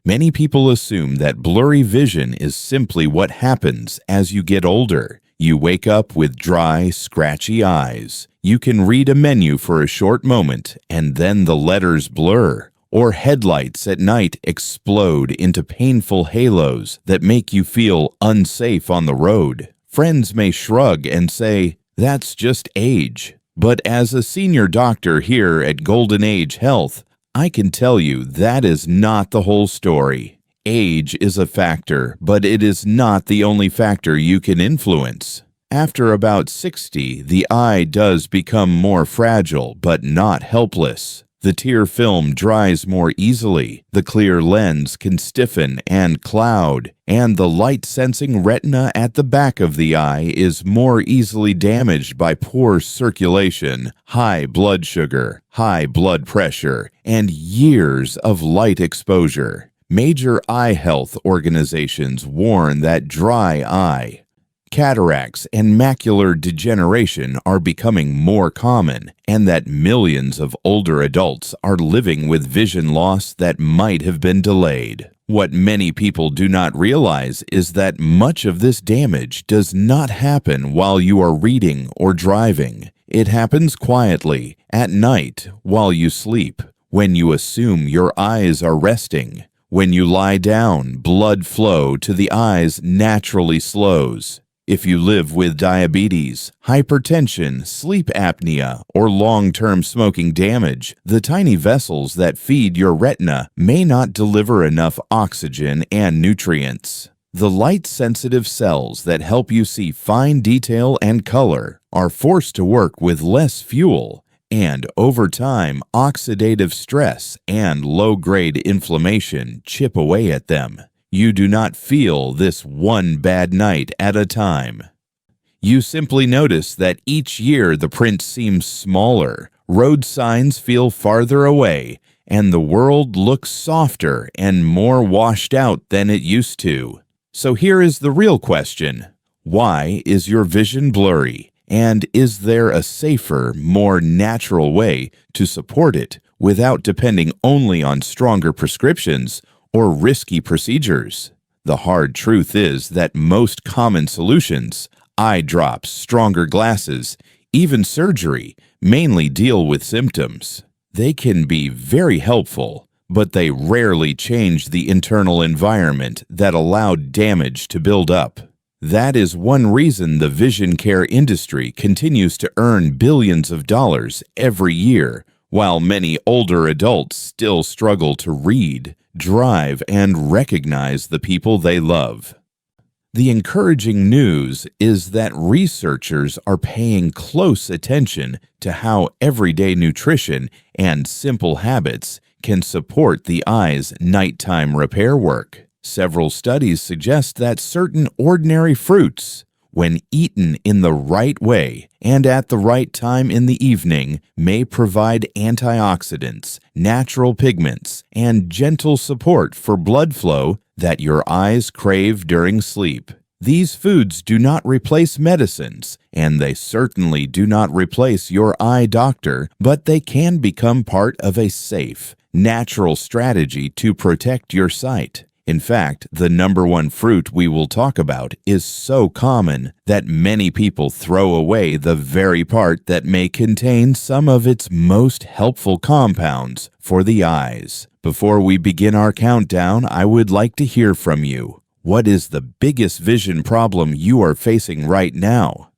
Many people assume that blurry vision is simply what happens as you get older. You wake up with dry, scratchy eyes. You can read a menu for a short moment and then the letters blur. Or headlights at night explode into painful halos that make you feel unsafe on the road. Friends may shrug and say, "That's just age." But as a senior doctor here at Golden Age Health, I can tell you that is not the whole story. Age is a factor, but it is not the only factor you can influence. After about 60, the eye does become more fragile, but not helpless. The tear film dries more easily, the clear lens can stiffen and cloud, and the light-sensing retina at the back of the eye is more easily damaged by poor circulation, high blood sugar, high blood pressure, and years of light exposure. Major eye health organizations warn that dry eye, cataracts, and macular degeneration are becoming more common, and that millions of older adults are living with vision loss that might have been delayed. What many people do not realize is that much of this damage does not happen while you are reading or driving. It happens quietly, at night, while you sleep, when you assume your eyes are resting. When you lie down, blood flow to the eyes naturally slows. If you live with diabetes, hypertension, sleep apnea, or long-term smoking damage, the tiny vessels that feed your retina may not deliver enough oxygen and nutrients. The light-sensitive cells that help you see fine detail and color are forced to work with less fuel, and over time, oxidative stress and low-grade inflammation chip away at them. You do not feel this one bad night at a time. You simply notice that each year the print seems smaller, road signs feel farther away, and the world looks softer and more washed out than it used to. So here is the real question. Why is your vision blurry? And is there a safer, more natural way to support it without depending only on stronger prescriptions or risky procedures? The hard truth is that most common solutions, eye drops, stronger glasses, even surgery, mainly deal with symptoms. They can be very helpful, but they rarely change the internal environment that allowed damage to build up. That is one reason the vision care industry continues to earn billions of dollars every year, while many older adults still struggle to read, drive, and recognize the people they love. The encouraging news is that researchers are paying close attention to how everyday nutrition and simple habits can support the eye's nighttime repair work. Several studies suggest that certain ordinary fruits, when eaten in the right way and at the right time in the evening, may provide antioxidants, natural pigments, and gentle support for blood flow that your eyes crave during sleep. These foods do not replace medicines, and they certainly do not replace your eye doctor, but they can become part of a safe, natural strategy to protect your sight. In fact, the number one fruit we will talk about is so common that many people throw away the very part that may contain some of its most helpful compounds for the eyes. Before we begin our countdown, I would like to hear from you. What is the biggest vision problem you are facing right now?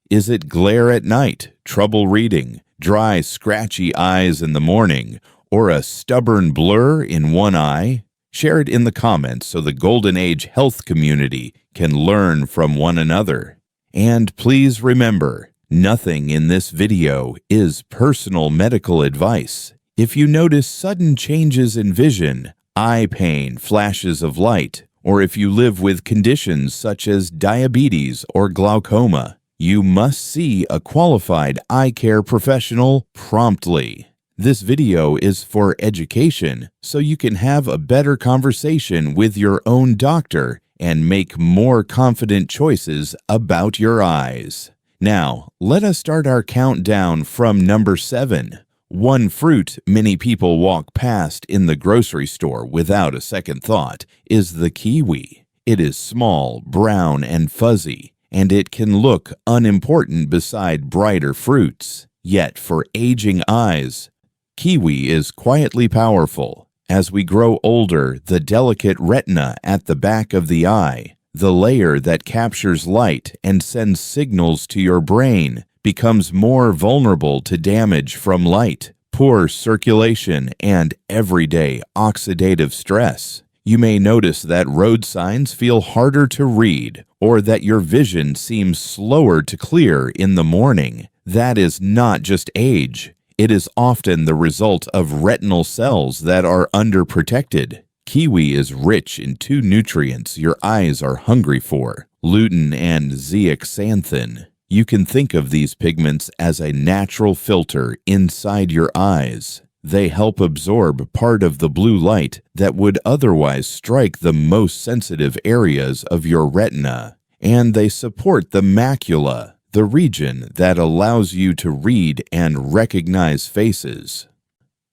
Is it glare at night, trouble reading, dry, scratchy eyes in the morning, or a stubborn blur in one eye? Share it in the comments so the Golden Age Health community can learn from one another. And please remember, nothing in this video is personal medical advice. If you notice sudden changes in vision, eye pain, flashes of light, or if you live with conditions such as diabetes or glaucoma, you must see a qualified eye care professional promptly. This video is for education, so you can have a better conversation with your own doctor and make more confident choices about your eyes. Now, let us start our countdown from number 7. One fruit many people walk past in the grocery store without a second thought is the kiwi. It is small, brown, and fuzzy, and it can look unimportant beside brighter fruits. Yet for aging eyes, kiwi is quietly powerful. As we grow older, the delicate retina at the back of the eye, the layer that captures light and sends signals to your brain, becomes more vulnerable to damage from light, poor circulation, and everyday oxidative stress. You may notice that road signs feel harder to read, or that your vision seems slower to clear in the morning. That is not just age. It is often the result of retinal cells that are underprotected. Kiwi is rich in two nutrients your eyes are hungry for, lutein and zeaxanthin. You can think of these pigments as a natural filter inside your eyes. They help absorb part of the blue light that would otherwise strike the most sensitive areas of your retina, and they support the macula, the region that allows you to read and recognize faces.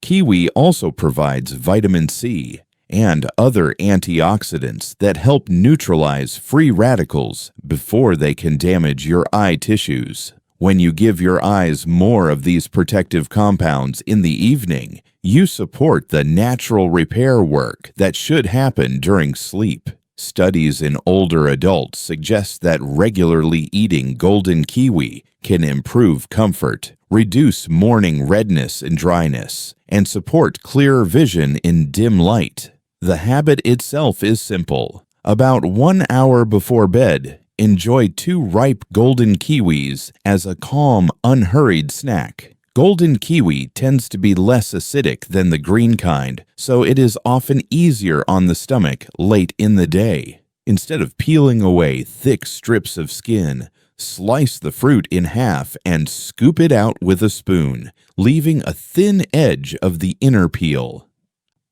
Kiwi also provides vitamin C and other antioxidants that help neutralize free radicals before they can damage your eye tissues. When you give your eyes more of these protective compounds in the evening, you support the natural repair work that should happen during sleep. Studies in older adults suggest that regularly eating golden kiwi can improve comfort, reduce morning redness and dryness, and support clearer vision in dim light. The habit itself is simple. About 1 hour before bed, enjoy 2 ripe golden kiwis as a calm, unhurried snack. Golden kiwi tends to be less acidic than the green kind, so it is often easier on the stomach late in the day. Instead of peeling away thick strips of skin, slice the fruit in half and scoop it out with a spoon, leaving a thin edge of the inner peel.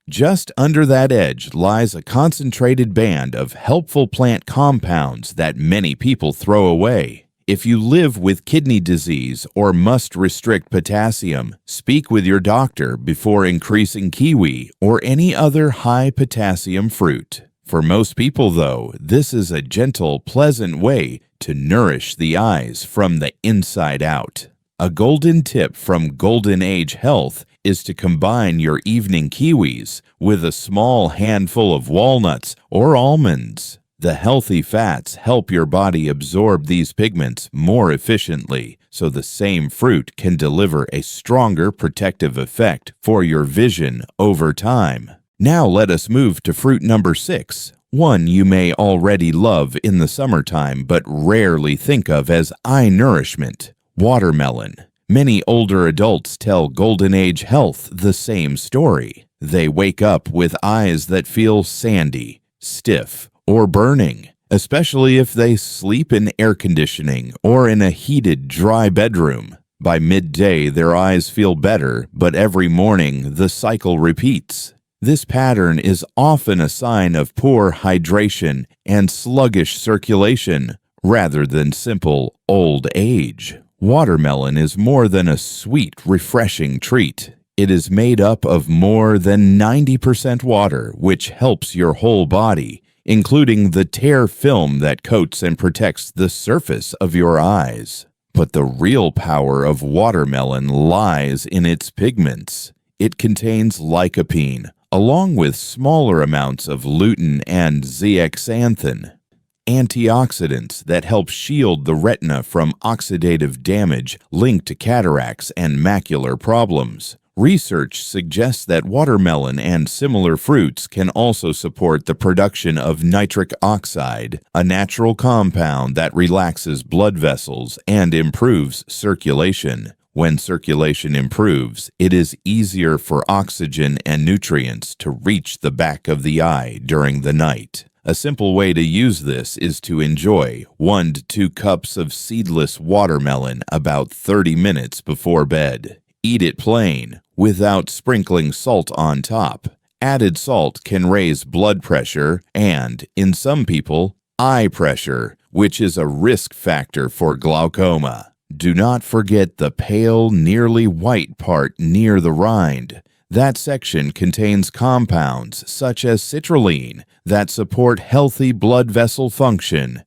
Just under that edge lies a concentrated band of helpful plant compounds that many people throw away. If you live with kidney disease or must restrict potassium, speak with your doctor before increasing kiwi or any other high potassium fruit. For most people, though, this is a gentle, pleasant way to nourish the eyes from the inside out. A golden tip from Golden Age Health is to combine your evening kiwis with a small handful of walnuts or almonds. The healthy fats help your body absorb these pigments more efficiently, so the same fruit can deliver a stronger protective effect for your vision over time. Now let us move to fruit number 6, one you may already love in the summertime but rarely think of as eye nourishment: watermelon. Many older adults tell Golden Age Health the same story. They wake up with eyes that feel sandy, stiff, or burning, especially if they sleep in air conditioning or in a heated, dry bedroom. By midday, their eyes feel better, but every morning the cycle repeats. This pattern is often a sign of poor hydration and sluggish circulation, rather than simple old age. Watermelon is more than a sweet, refreshing treat. It is made up of more than 90% water, which helps your whole body, including the tear film that coats and protects the surface of your eyes. But the real power of watermelon lies in its pigments. It contains lycopene, along with smaller amounts of lutein and zeaxanthin, antioxidants that help shield the retina from oxidative damage linked to cataracts and macular problems. Research suggests that watermelon and similar fruits can also support the production of nitric oxide, a natural compound that relaxes blood vessels and improves circulation. When circulation improves, it is easier for oxygen and nutrients to reach the back of the eye during the night. A simple way to use this is to enjoy 1 to 2 cups of seedless watermelon about 30 minutes before bed. Eat it plain, without sprinkling salt on top. Added salt can raise blood pressure and, in some people, eye pressure, which is a risk factor for glaucoma. Do not forget the pale, nearly white part near the rind. That section contains compounds such as citrulline that support healthy blood vessel function,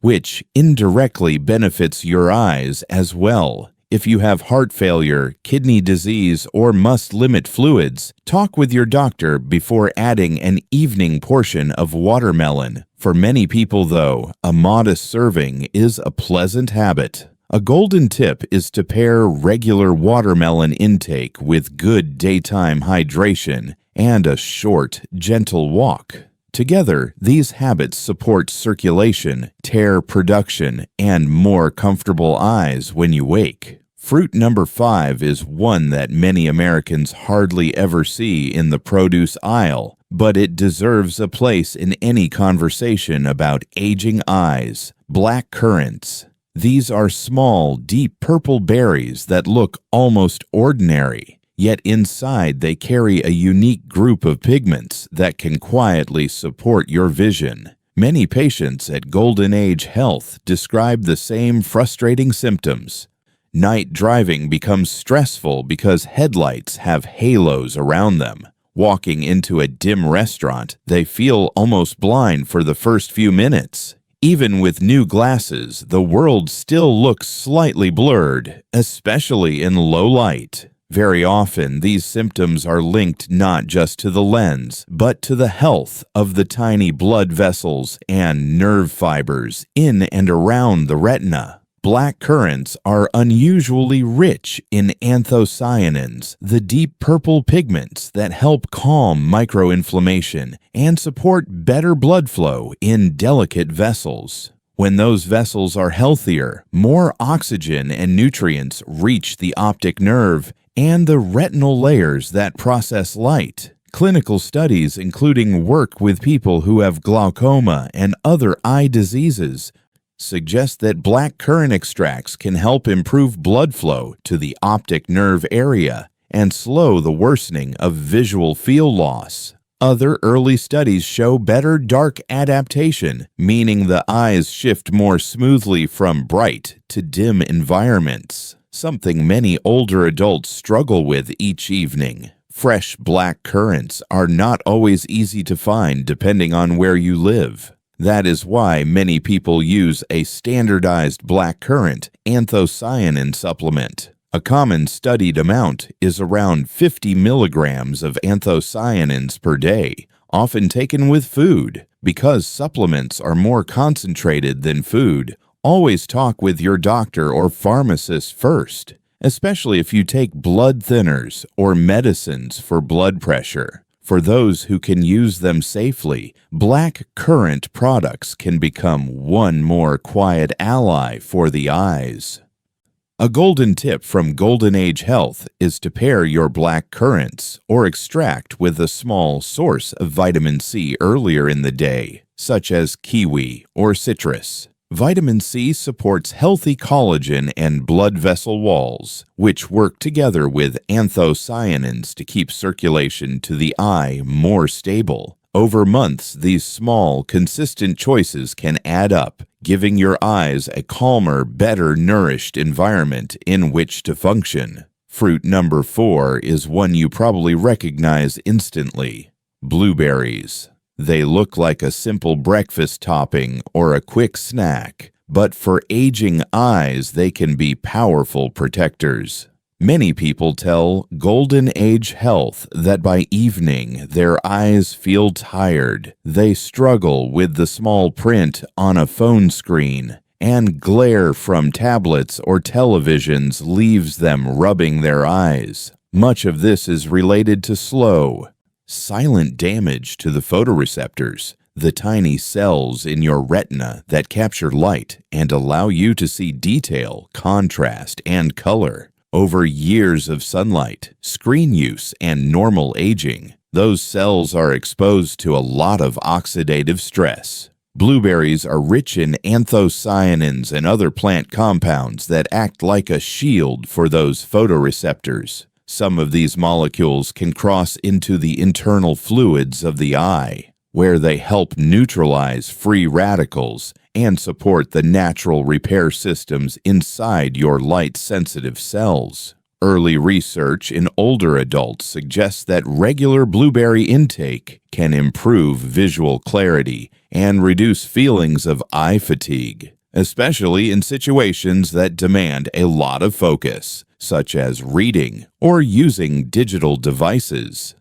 which indirectly benefits your eyes as well. If you have heart failure, kidney disease, or must limit fluids, talk with your doctor before adding an evening portion of watermelon. For many people, though, a modest serving is a pleasant habit. A golden tip is to pair regular watermelon intake with good daytime hydration and a short, gentle walk. Together, these habits support circulation, tear production, and more comfortable eyes when you wake. Fruit number 5 is one that many Americans hardly ever see in the produce aisle, but it deserves a place in any conversation about aging eyes: black currants. These are small, deep purple berries that look almost ordinary, yet inside they carry a unique group of pigments that can quietly support your vision. Many patients at Golden Age Health describe the same frustrating symptoms. Night driving becomes stressful because headlights have halos around them. Walking into a dim restaurant, they feel almost blind for the first few minutes. Even with new glasses, the world still looks slightly blurred, especially in low light. Very often, these symptoms are linked not just to the lens, but to the health of the tiny blood vessels and nerve fibers in and around the retina. Black currants are unusually rich in anthocyanins, the deep purple pigments that help calm microinflammation and support better blood flow in delicate vessels. When those vessels are healthier, more oxygen and nutrients reach the optic nerve and the retinal layers that process light. Clinical studies, including work with people who have glaucoma and other eye diseases, suggest that black currant extracts can help improve blood flow to the optic nerve area and slow the worsening of visual field loss. Other early studies show better dark adaptation, meaning the eyes shift more smoothly from bright to dim environments, something many older adults struggle with each evening. Fresh black currants are not always easy to find depending on where you live. That is why many people use a standardized blackcurrant anthocyanin supplement. A common studied amount is around 50 milligrams of anthocyanins per day, often taken with food. Because supplements are more concentrated than food, always talk with your doctor or pharmacist first, especially if you take blood thinners or medicines for blood pressure. For those who can use them safely, black currant products can become one more quiet ally for the eyes. A golden tip from Golden Age Health is to pair your black currants or extract with a small source of vitamin C earlier in the day, such as kiwi or citrus. Vitamin C supports healthy collagen and blood vessel walls, which work together with anthocyanins to keep circulation to the eye more stable. Over months, these small, consistent choices can add up, giving your eyes a calmer, better nourished environment in which to function. Fruit number 4 is one you probably recognize instantly: blueberries. They look like a simple breakfast topping or a quick snack, but for aging eyes, they can be powerful protectors. Many people tell Golden Age Health that by evening their eyes feel tired. They struggle with the small print on a phone screen, and glare from tablets or televisions leaves them rubbing their eyes. Much of this is related to slow, silent damage to the photoreceptors, the tiny cells in your retina that capture light and allow you to see detail, contrast, and color. Over years of sunlight, screen use, and normal aging, those cells are exposed to a lot of oxidative stress. Blueberries are rich in anthocyanins and other plant compounds that act like a shield for those photoreceptors. Some of these molecules can cross into the internal fluids of the eye. where they help neutralize free radicals and support the natural repair systems inside your light-sensitive cells. Early research in older adults suggests that regular blueberry intake can improve visual clarity and reduce feelings of eye fatigue, especially in situations that demand a lot of focus, such as reading or using digital devices.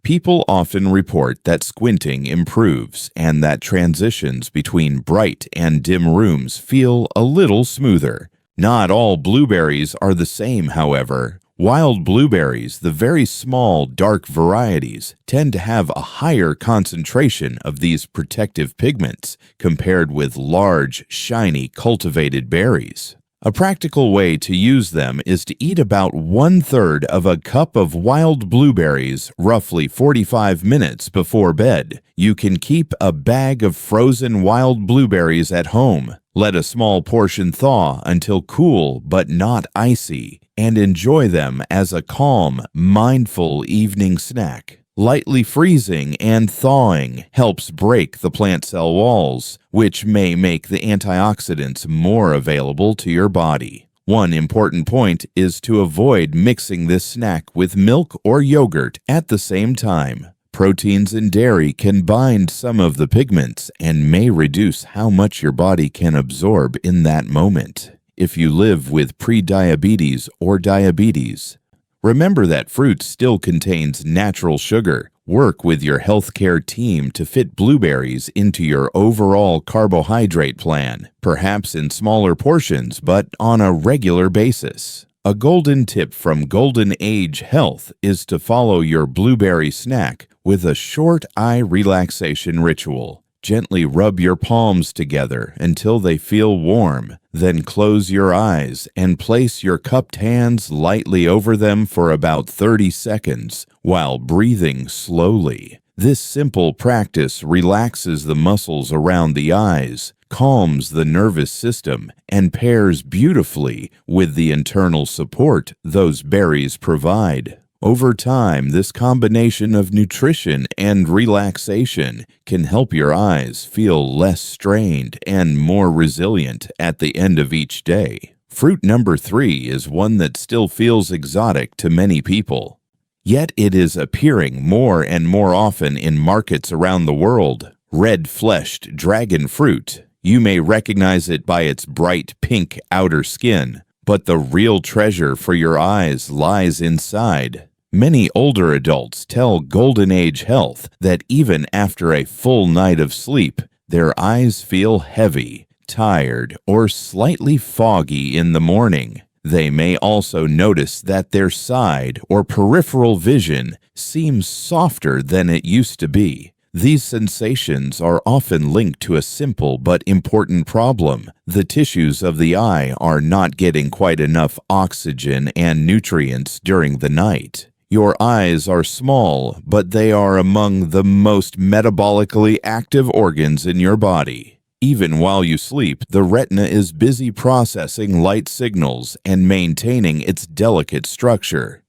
People often report that squinting improves and that transitions between bright and dim rooms feel a little smoother. Not all blueberries are the same, however. Wild blueberries, the very small, dark varieties, tend to have a higher concentration of these protective pigments compared with large, shiny, cultivated berries. A practical way to use them is to eat about 1/3 of a cup of wild blueberries roughly 45 minutes before bed. You can keep a bag of frozen wild blueberries at home. Let a small portion thaw until cool but not icy, and enjoy them as a calm, mindful evening snack. Lightly freezing and thawing helps break the plant cell walls, which may make the antioxidants more available to your body. One important point is to avoid mixing this snack with milk or yogurt at the same time. Proteins in dairy can bind some of the pigments and may reduce how much your body can absorb in that moment. If you live with prediabetes or diabetes, remember that fruit still contains natural sugar. Work with your healthcare team to fit blueberries into your overall carbohydrate plan, perhaps in smaller portions but on a regular basis. A golden tip from Golden Age Health is to follow your blueberry snack with a short eye relaxation ritual. Gently rub your palms together until they feel warm. Then close your eyes and place your cupped hands lightly over them for about 30 seconds while breathing slowly. This simple practice relaxes the muscles around the eyes, calms the nervous system, and pairs beautifully with the internal support those berries provide. Over time, this combination of nutrition and relaxation can help your eyes feel less strained and more resilient at the end of each day. Fruit number 3 is one that still feels exotic to many people. Yet it is appearing more and more often in markets around the world. Red-fleshed dragon fruit. You may recognize it by its bright pink outer skin, but the real treasure for your eyes lies inside. Many older adults tell Golden Age Health that even after a full night of sleep, their eyes feel heavy, tired, or slightly foggy in the morning. They may also notice that their side or peripheral vision seems softer than it used to be. These sensations are often linked to a simple but important problem. The tissues of the eye are not getting quite enough oxygen and nutrients during the night. Your eyes are small, but they are among the most metabolically active organs in your body. Even while you sleep, the retina is busy processing light signals and maintaining its delicate structure.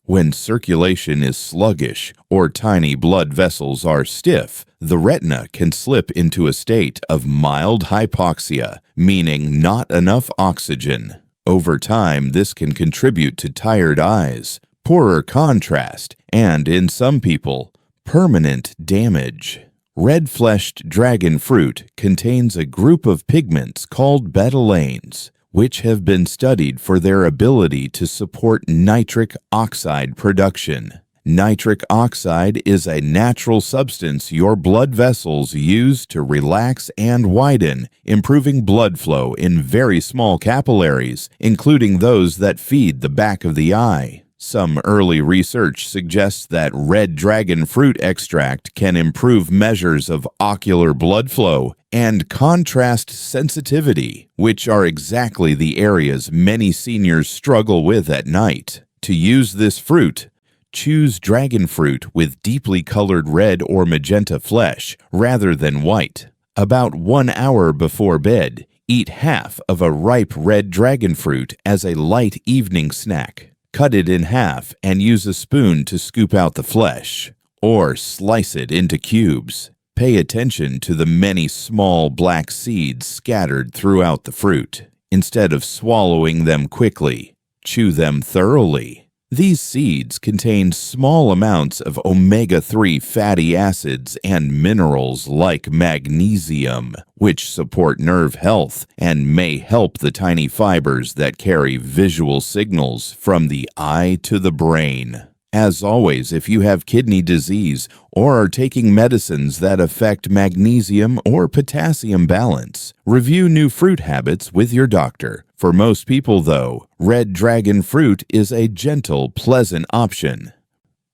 When circulation is sluggish or tiny blood vessels are stiff, the retina can slip into a state of mild hypoxia, meaning not enough oxygen. Over time, this can contribute to tired eyes, poorer contrast, and, in some people, permanent damage. Red-fleshed dragon fruit contains a group of pigments called betalains, which have been studied for their ability to support nitric oxide production. Nitric oxide is a natural substance your blood vessels use to relax and widen, improving blood flow in very small capillaries, including those that feed the back of the eye. Some early research suggests that red dragon fruit extract can improve measures of ocular blood flow and contrast sensitivity, which are exactly the areas many seniors struggle with at night. To use this fruit, choose dragon fruit with deeply colored red or magenta flesh rather than white. About 1 hour before bed, eat half of a ripe red dragon fruit as a light evening snack. Cut it in half and use a spoon to scoop out the flesh, or slice it into cubes. Pay attention to the many small black seeds scattered throughout the fruit. Instead of swallowing them quickly, chew them thoroughly. These seeds contain small amounts of omega-3 fatty acids and minerals like magnesium, which support nerve health and may help the tiny fibers that carry visual signals from the eye to the brain. As always, if you have kidney disease or are taking medicines that affect magnesium or potassium balance, review new fruit habits with your doctor. For most people, though, red dragon fruit is a gentle, pleasant option.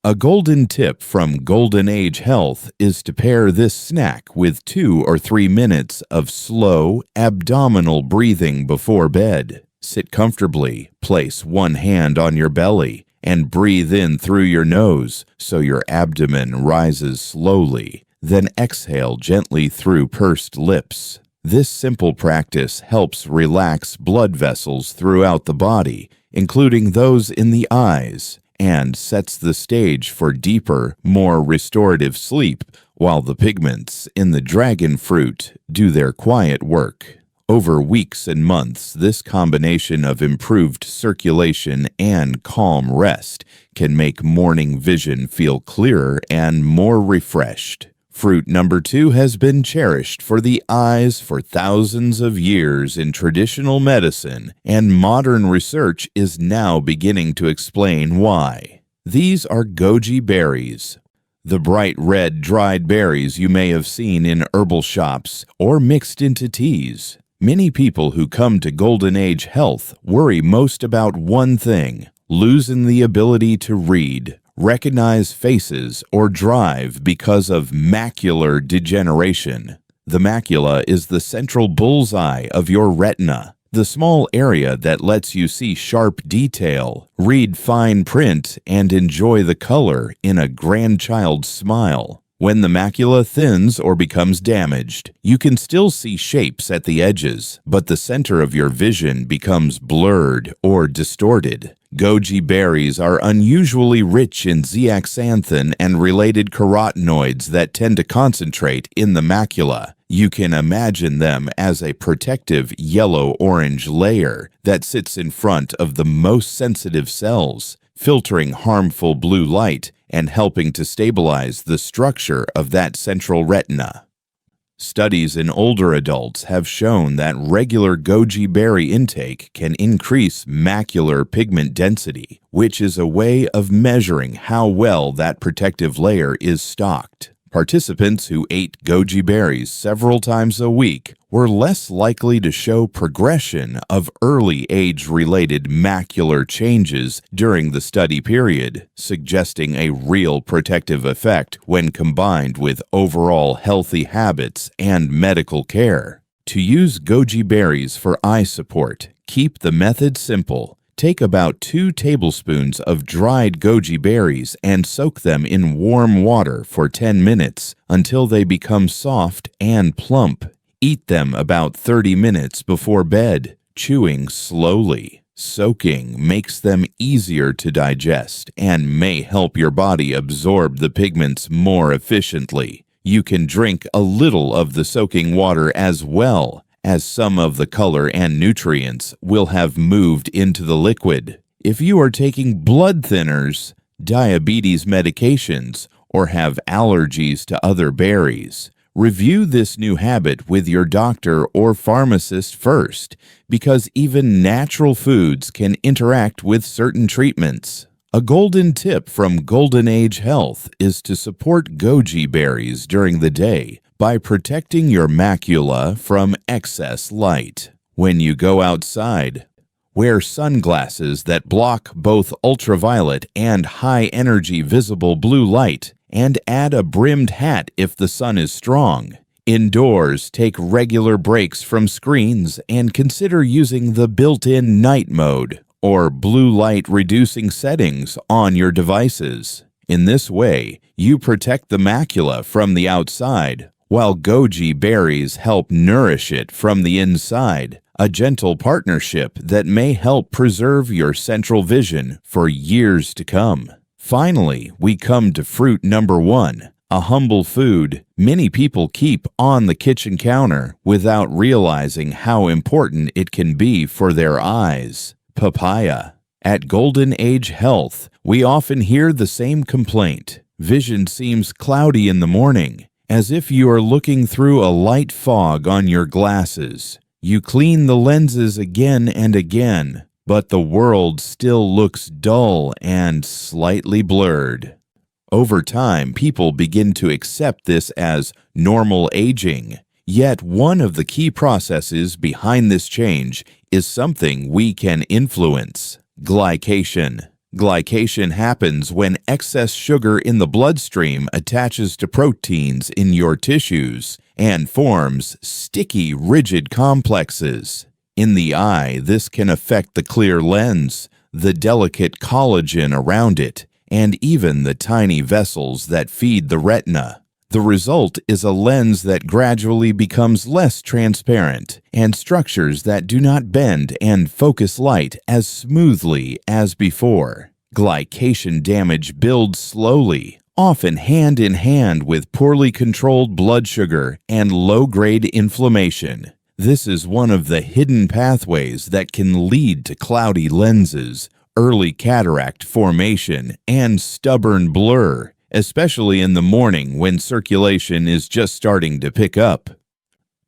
A golden tip from Golden Age Health is to pair this snack with 2 or 3 minutes of slow, abdominal breathing before bed. Sit comfortably, place one hand on your belly, and breathe in through your nose so your abdomen rises slowly, then exhale gently through pursed lips. This simple practice helps relax blood vessels throughout the body, including those in the eyes, and sets the stage for deeper, more restorative sleep while the pigments in the dragon fruit do their quiet work. Over weeks and months, this combination of improved circulation and calm rest can make morning vision feel clearer and more refreshed. Fruit number 2 has been cherished for the eyes for thousands of years in traditional medicine, and modern research is now beginning to explain why. These are goji berries. The bright red dried berries you may have seen in herbal shops or mixed into teas. Many people who come to Golden Age Health worry most about one thing: losing the ability to read, recognize faces, or drive because of macular degeneration. The macula is the central bullseye of your retina, the small area that lets you see sharp detail, read fine print, and enjoy the color in a grandchild's smile. When the macula thins or becomes damaged, you can still see shapes at the edges, but the center of your vision becomes blurred or distorted. Goji berries are unusually rich in zeaxanthin and related carotenoids that tend to concentrate in the macula. You can imagine them as a protective yellow-orange layer that sits in front of the most sensitive cells, filtering harmful blue light and helping to stabilize the structure of that central retina. Studies in older adults have shown that regular goji berry intake can increase macular pigment density, which is a way of measuring how well that protective layer is stocked. Participants who ate goji berries several times a week were less likely to show progression of early age-related macular changes during the study period, suggesting a real protective effect when combined with overall healthy habits and medical care. To use goji berries for eye support, keep the method simple. Take about 2 tablespoons of dried goji berries and soak them in warm water for 10 minutes until they become soft and plump. Eat them about 30 minutes before bed, chewing slowly. Soaking makes them easier to digest and may help your body absorb the pigments more efficiently. You can drink a little of the soaking water as well, as some of the color and nutrients will have moved into the liquid. If you are taking blood thinners, diabetes medications, or have allergies to other berries, review this new habit with your doctor or pharmacist first, because even natural foods can interact with certain treatments. A golden tip from Golden Age Health is to support goji berries during the day by protecting your macula from excess light. When you go outside, wear sunglasses that block both ultraviolet and high-energy visible blue light, and add a brimmed hat if the sun is strong. Indoors, take regular breaks from screens and consider using the built-in night mode or blue light reducing settings on your devices. In this way, you protect the macula from the outside, while goji berries help nourish it from the inside, a gentle partnership that may help preserve your central vision for years to come. Finally, we come to fruit number 1, A humble food many people keep on the kitchen counter without realizing how important it can be for their eyes. Papaya. At Golden Age Health, we often hear the same complaint. Vision seems cloudy in the morning, as if you are looking through a light fog on your glasses. You clean the lenses again and again, but the world still looks dull and slightly blurred. Over time, people begin to accept this as normal aging. Yet one of the key processes behind this change is something we can influence: glycation. Glycation happens when excess sugar in the bloodstream attaches to proteins in your tissues and forms sticky, rigid complexes. In the eye, this can affect the clear lens, the delicate collagen around it, and even the tiny vessels that feed the retina. The result is a lens that gradually becomes less transparent and structures that do not bend and focus light as smoothly as before. Glycation damage builds slowly, often hand in hand with poorly controlled blood sugar and low-grade inflammation. This is one of the hidden pathways that can lead to cloudy lenses, early cataract formation, and stubborn blur, especially in the morning when circulation is just starting to pick up.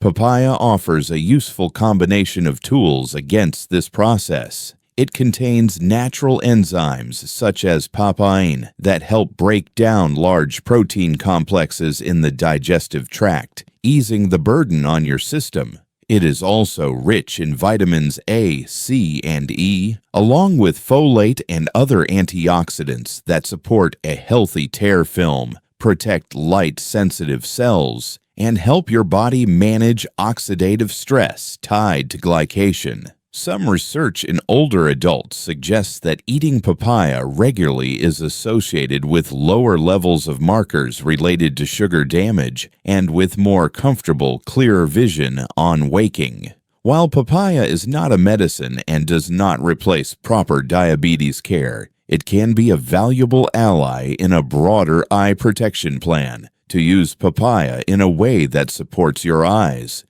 Papaya offers a useful combination of tools against this process. It contains natural enzymes such as papain that help break down large protein complexes in the digestive tract, easing the burden on your system. It is also rich in vitamins A, C, and E, along with folate and other antioxidants that support a healthy tear film, protect light-sensitive cells, and help your body manage oxidative stress tied to glycation. Some research in older adults suggests that eating papaya regularly is associated with lower levels of markers related to sugar damage and with more comfortable, clearer vision on waking. While papaya is not a medicine and does not replace proper diabetes care, it can be a valuable ally in a broader eye protection plan. To use papaya in a way that supports your eyes,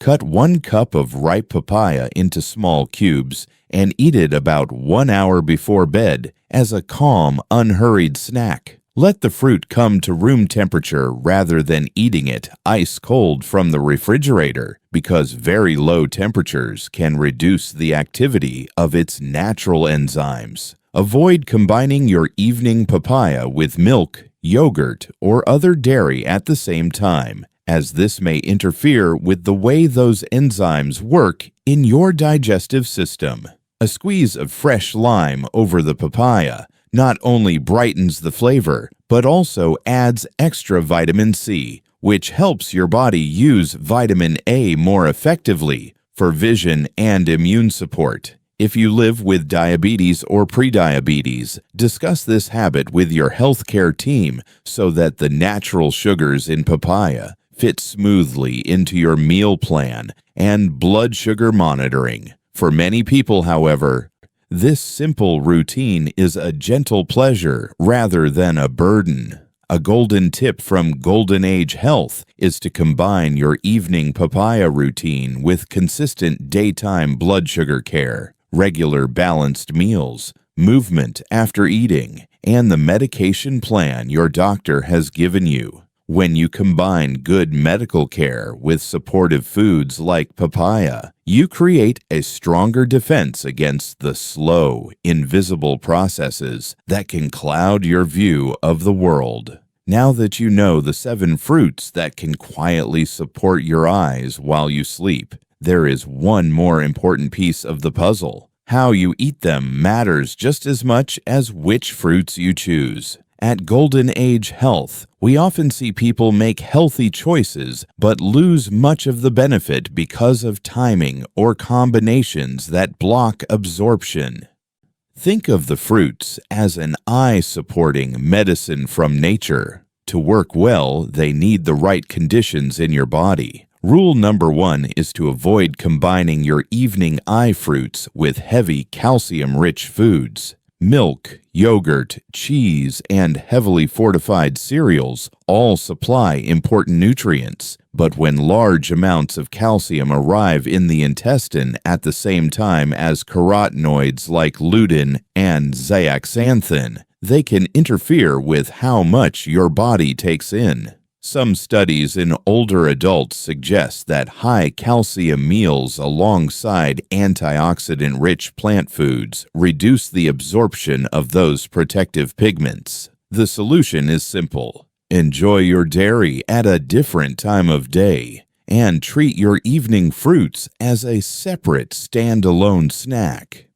cut 1 cup of ripe papaya into small cubes and eat it about 1 hour before bed as a calm, unhurried snack. Let the fruit come to room temperature rather than eating it ice cold from the refrigerator, because very low temperatures can reduce the activity of its natural enzymes. Avoid combining your evening papaya with milk, yogurt, or other dairy at the same time, as this may interfere with the way those enzymes work in your digestive system. A squeeze of fresh lime over the papaya not only brightens the flavor, but also adds extra vitamin C, which helps your body use vitamin A more effectively for vision and immune support. If you live with diabetes or prediabetes, discuss this habit with your healthcare team so that the natural sugars in papaya fit smoothly into your meal plan and blood sugar monitoring. For many people, however, this simple routine is a gentle pleasure rather than a burden. A golden tip from Golden Age Health is to combine your evening papaya routine with consistent daytime blood sugar care, regular balanced meals, movement after eating, and the medication plan your doctor has given you. When you combine good medical care with supportive foods like papaya, you create a stronger defense against the slow, invisible processes that can cloud your view of the world. Now that you know the 7 fruits that can quietly support your eyes while you sleep, there is one more important piece of the puzzle. How you eat them matters just as much as which fruits you choose. At Golden Age Health, we often see people make healthy choices but lose much of the benefit because of timing or combinations that block absorption. Think of the fruits as an eye-supporting medicine from nature. To work well, they need the right conditions in your body. Rule number 1 is to avoid combining your evening eye fruits with heavy calcium-rich foods. Milk, yogurt, cheese, and heavily fortified cereals all supply important nutrients, but when large amounts of calcium arrive in the intestine at the same time as carotenoids like lutein and zeaxanthin, they can interfere with how much your body takes in. Some studies in older adults suggest that high calcium meals alongside antioxidant-rich plant foods reduce the absorption of those protective pigments. The solution is simple. Enjoy your dairy at a different time of day, and treat your evening fruits as a separate standalone snack.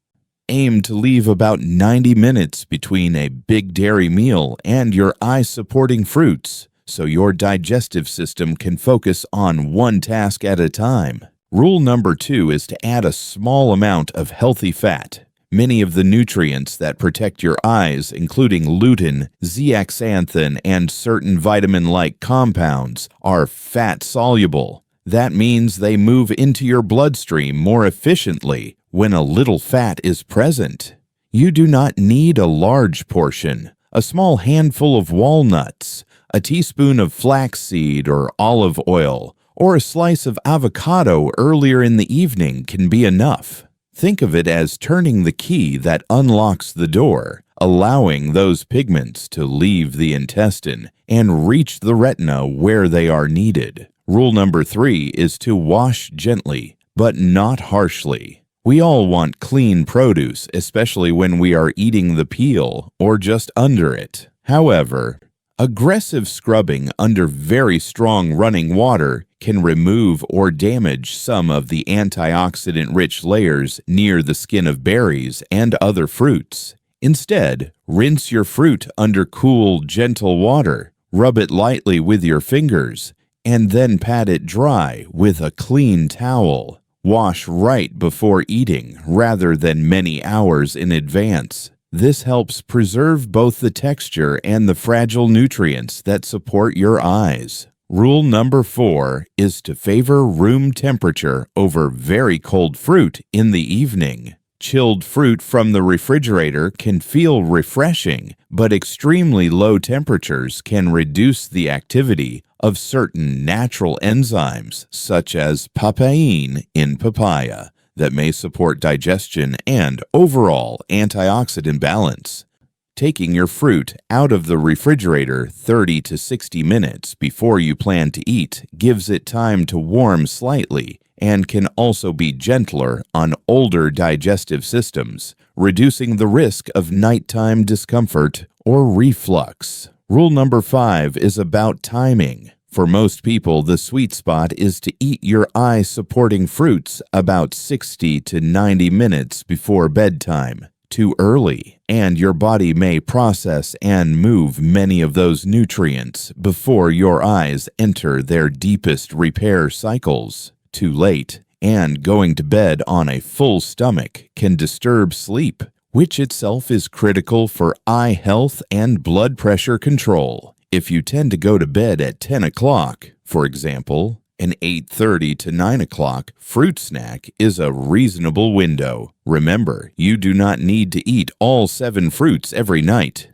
Aim to leave about 90 minutes between a big dairy meal and your eye-supporting fruits, so your digestive system can focus on one task at a time. Rule number 2 is to add a small amount of healthy fat. Many of the nutrients that protect your eyes, including lutein, zeaxanthin, and certain vitamin-like compounds, are fat-soluble. That means they move into your bloodstream more efficiently when a little fat is present. You do not need a large portion. A small handful of walnuts, a teaspoon of flaxseed or olive oil, or a slice of avocado earlier in the evening can be enough. Think of it as turning the key that unlocks the door, allowing those pigments to leave the intestine and reach the retina where they are needed. Rule number 3 is to wash gently, but not harshly. We all want clean produce, especially when we are eating the peel or just under it. However, aggressive scrubbing under very strong running water can remove or damage some of the antioxidant-rich layers near the skin of berries and other fruits. Instead, rinse your fruit under cool, gentle water, rub it lightly with your fingers, and then pat it dry with a clean towel. Wash right before eating rather than many hours in advance. This helps preserve both the texture and the fragile nutrients that support your eyes. Rule number 4 is to favor room temperature over very cold fruit in the evening. Chilled fruit from the refrigerator can feel refreshing, but extremely low temperatures can reduce the activity of certain natural enzymes, such as papain in papaya, that may support digestion and overall antioxidant balance. Taking your fruit out of the refrigerator 30 to 60 minutes before you plan to eat gives it time to warm slightly and can also be gentler on older digestive systems, reducing the risk of nighttime discomfort or reflux. Rule number 5 is about timing. For most people, the sweet spot is to eat your eye-supporting fruits about 60 to 90 minutes before bedtime. Too early, and your body may process and move many of those nutrients before your eyes enter their deepest repair cycles. Too late, and going to bed on a full stomach can disturb sleep, which itself is critical for eye health and blood pressure control. If you tend to go to bed at 10 o'clock, for example, an 8:30 to 9 o'clock fruit snack is a reasonable window. Remember, you do not need to eat all 7 fruits every night.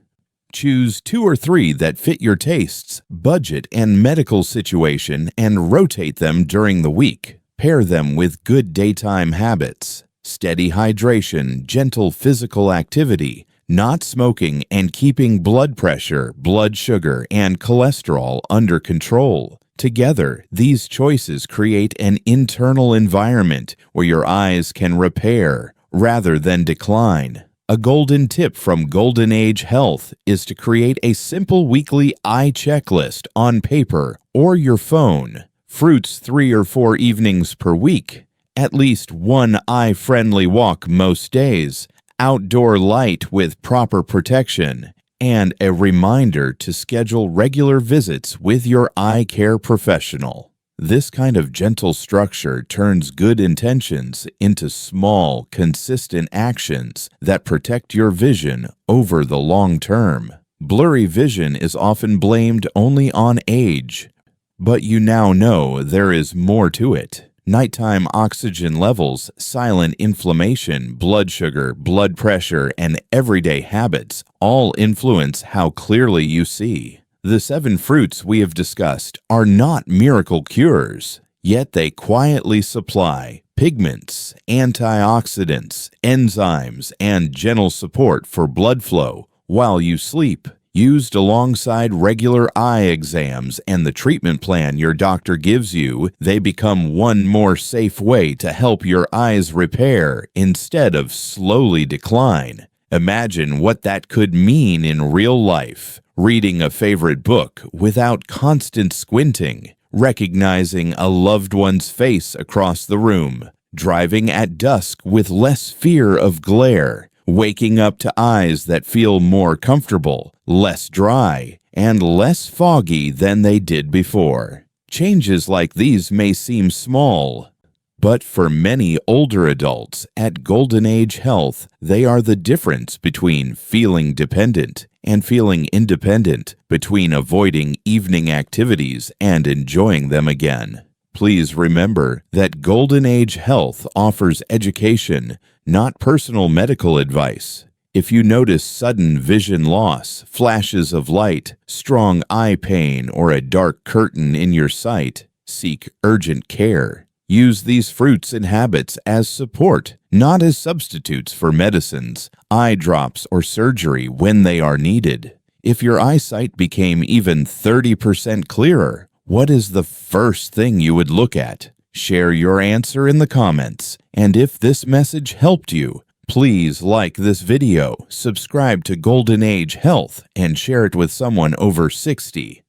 Choose 2 or 3 that fit your tastes, budget, and medical situation and rotate them during the week. Pair them with good daytime habits, steady hydration, gentle physical activity, not smoking, and keeping blood pressure, blood sugar, and cholesterol under control. Together, these choices create an internal environment where your eyes can repair rather than decline. A golden tip from Golden Age Health is to create a simple weekly eye checklist on paper or your phone. Fruits 3 or 4 evenings per week. At least one eye-friendly walk most days. Outdoor light with proper protection. And a reminder to schedule regular visits with your eye care professional. This kind of gentle structure turns good intentions into small, consistent actions that protect your vision over the long term. Blurry vision is often blamed only on age, but you now know there is more to it. Nighttime oxygen levels, silent inflammation, blood sugar, blood pressure, and everyday habits all influence how clearly you see. The 7 fruits we have discussed are not miracle cures, yet they quietly supply pigments, antioxidants, enzymes, and gentle support for blood flow while you sleep. Used alongside regular eye exams and the treatment plan your doctor gives you, they become one more safe way to help your eyes repair instead of slowly decline. Imagine what that could mean in real life. Reading a favorite book without constant squinting, recognizing a loved one's face across the room, driving at dusk with less fear of glare, waking up to eyes that feel more comfortable, less dry, and less foggy than they did before. Changes like these may seem small, but for many older adults at Golden Age Health, they are the difference between feeling dependent and feeling independent, between avoiding evening activities and enjoying them again. Please remember that Golden Age Health offers education, not personal medical advice. If you notice sudden vision loss, flashes of light, strong eye pain, or a dark curtain in your sight, seek urgent care. Use these fruits and habits as support, not as substitutes for medicines, eye drops, or surgery when they are needed. If your eyesight became even 30% clearer, what is the first thing you would look at? Share your answer in the comments. And if this message helped you, please like this video, subscribe to Golden Age Health, and share it with someone over 60.